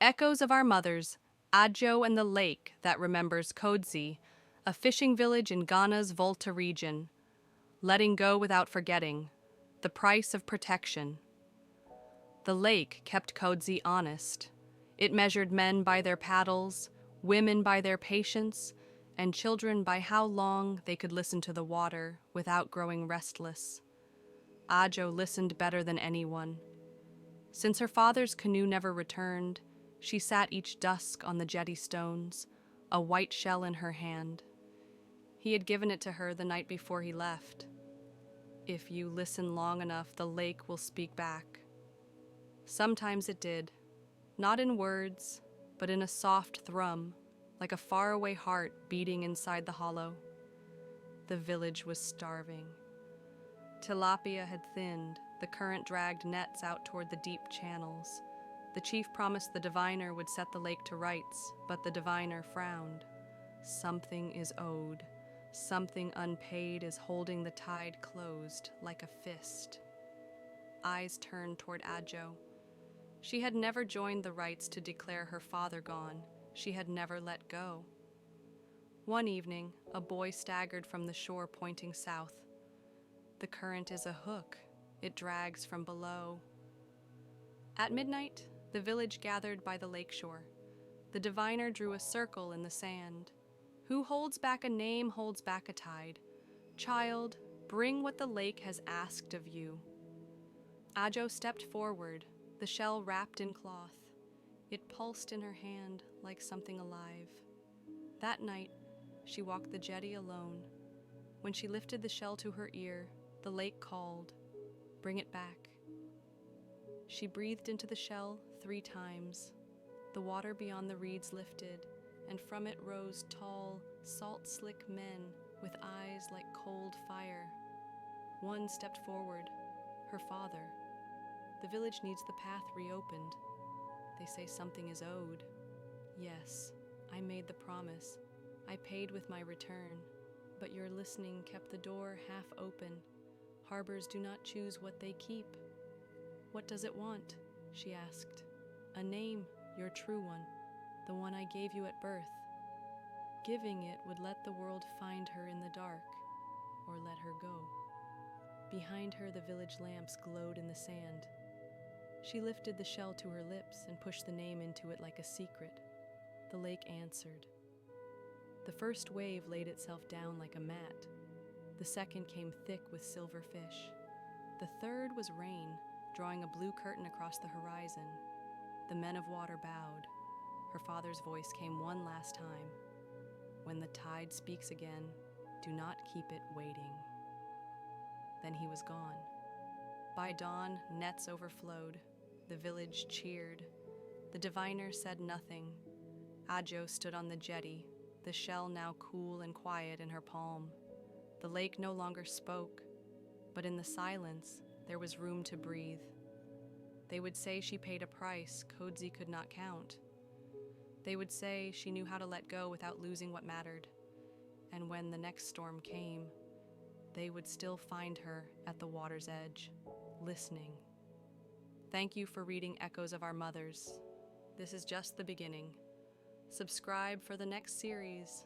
Echoes of Our Mothers, Adjo and the Lake That Remembers Kodzi, a fishing village in Ghana's Volta region. Letting go without forgetting. The price of protection. The lake kept Kodzi honest. It measured men by their paddles, women by their patience, and children by how long they could listen to the water without growing restless. Adjo listened better than anyone. Since her father's canoe never returned, she sat each dusk on the jetty stones, a white shell in her hand. He had given it to her the night before he left. If you listen long enough, the lake will speak back. Sometimes it did, not in words, but in a soft thrum, like a faraway heart beating inside the hollow. The village was starving. Tilapia had thinned, the current dragged nets out toward the deep channels. The chief promised the diviner would set the lake to rights, but the diviner frowned. Something is owed. Something unpaid is holding the tide closed like a fist. Eyes turned toward Adjo. She had never joined the rites to declare her father gone. She had never let go. One evening, a boy staggered from the shore pointing south. The current is a hook. It drags from below. At midnight, the village gathered by the lakeshore. The diviner drew a circle in the sand. Who holds back a name holds back a tide. Child, bring what the lake has asked of you. Adjo stepped forward, the shell wrapped in cloth. It pulsed in her hand like something alive. That night, she walked the jetty alone. When she lifted the shell to her ear, the lake called, "Bring it back." She breathed into the shell 3 times. The water beyond the reeds lifted, and from it rose tall, salt-slick men with eyes like cold fire. One stepped forward, her father. The village needs the path reopened. They say something is owed. Yes, I made the promise. I paid with my return. But your listening kept the door half open. Harbors do not choose what they keep. What does it want? She asked. A name, your true one, the one I gave you at birth. Giving it would let the world find her in the dark, or let her go. Behind her, the village lamps glowed in the sand. She lifted the shell to her lips and pushed the name into it like a secret. The lake answered. The first wave laid itself down like a mat. The second came thick with silver fish. The third was rain, drawing a blue curtain across the horizon. The men of water bowed. Her father's voice came one last time. When the tide speaks again, do not keep it waiting. Then he was gone. By dawn, nets overflowed. The village cheered. The diviner said nothing. Adjo stood on the jetty, the shell now cool and quiet in her palm. The lake no longer spoke, but in the silence, there was room to breathe. They would say she paid a price Kodzi could not count. They would say she knew how to let go without losing what mattered. And when the next storm came, they would still find her at the water's edge, listening. Thank you for reading Echoes of Our Mothers. This is just the beginning. Subscribe for the next series.